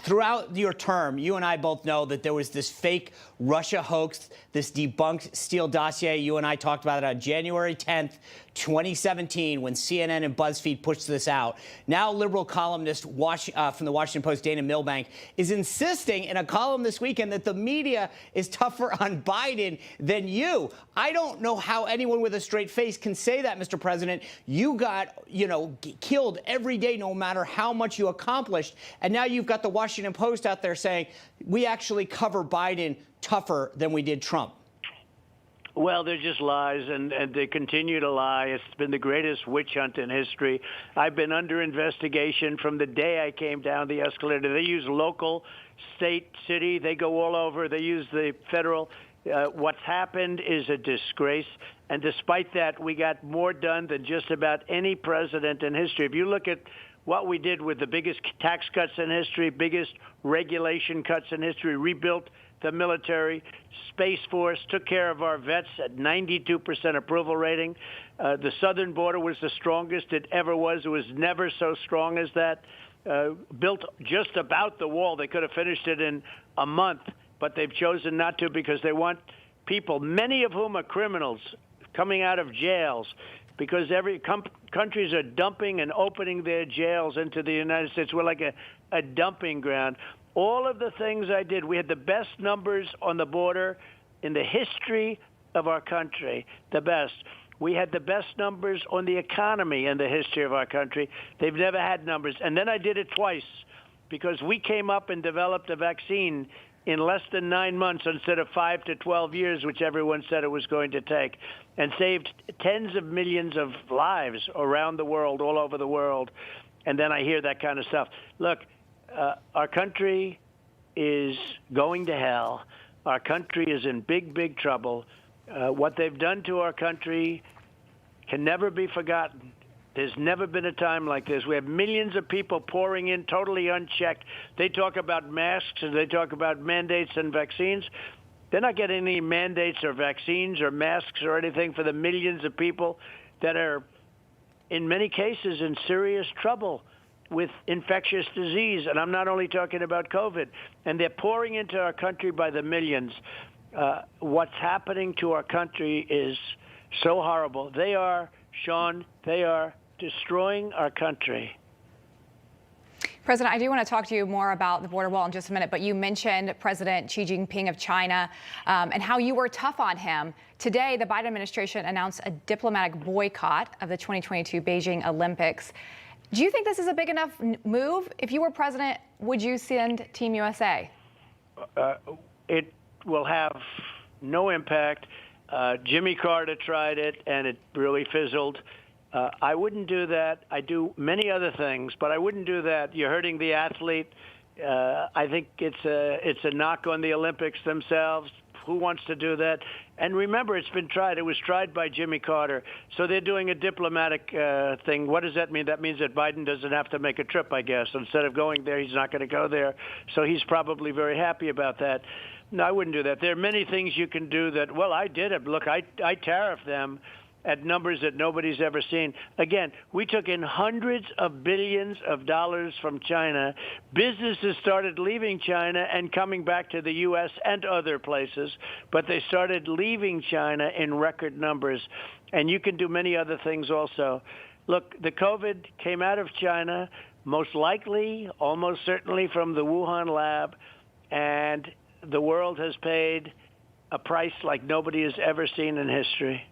throughout your term, you and I both know that there was this fake Russia hoax, this debunked Steele dossier. You and I talked about it on January 10th, 2017, when CNN and BuzzFeed pushed this out. Now, liberal columnist from the Washington Post, Dana Milbank, is insisting in a column this weekend that the media is tougher on Biden than you. I don't know how anyone with a straight face can say that, Mr. President. You got, killed every day, no matter how much you accomplished. And now you've got the Washington Post out there saying we actually cover Biden tougher than we did Trump. Well, they're just lies, and they continue to lie. It's been the greatest witch hunt in history. I've been under investigation from the day I came down the escalator. They use local, state, city. They go all over. They use the federal. What's happened is a disgrace. And despite that, we got more done than just about any president in history. If you look at what we did with the biggest tax cuts in history, biggest regulation cuts in history, rebuilt the military, Space Force, took care of our vets at 92% approval rating. The southern border was the strongest it ever was. It was never so strong as that. Built just about the wall. They could have finished it in a month, but they've chosen not to because they want people, many of whom are criminals, coming out of jails, because every countries are dumping and opening their jails into the United States. We're like a dumping ground. All of the things I did, we had the best numbers on the border in the history of our country, the best. We had the best numbers on the economy in the history of our country. They've never had numbers. And then I did it twice because we came up and developed a vaccine in less than 9 months instead of 5 to 12 years, which everyone said it was going to take, and saved tens of millions of lives around the world, all over the world. And then I hear that kind of stuff. Look, our country is going to hell. Our country is in big, big trouble. What they've done to our country can never be forgotten. There's never been a time like this. We have millions of people pouring in totally unchecked. They talk about masks and they talk about mandates and vaccines. They're not getting any mandates or vaccines or masks or anything for the millions of people that are, in many cases, in serious trouble with infectious disease. And I'm not only talking about COVID. And they're pouring into our country by the millions. What's happening to our country is so horrible. They are, Sean, they are destroying our country. President, I do want to talk to you more about the border wall in just a minute, but you mentioned President Xi Jinping of China and how you were tough on him. Today, the Biden administration announced a diplomatic boycott of the 2022 Beijing Olympics. Do you think this is a big enough move? If you were president, would you send Team USA? It will have no impact. Jimmy Carter tried it, and it really fizzled. I wouldn't do that. I do many other things, but I wouldn't do that. You're hurting the athlete. I think it's a knock on the Olympics themselves. Who wants to do that? And remember, it's been tried. It was tried by Jimmy Carter. So they're doing a diplomatic thing. What does that mean? That means that Biden doesn't have to make a trip, I guess. Instead of going there, he's not going to go there. So he's probably very happy about that. No, I wouldn't do that. There are many things you can do that, well, I did it. Look, I tariffed them at numbers that nobody's ever seen. Again, we took in hundreds of billions of dollars from China. Businesses started leaving China and coming back to the U.S. and other places, but they started leaving China in record numbers. And you can do many other things also. Look, the COVID came out of China, most likely, almost certainly from the Wuhan lab, and the world has paid a price like nobody has ever seen in history.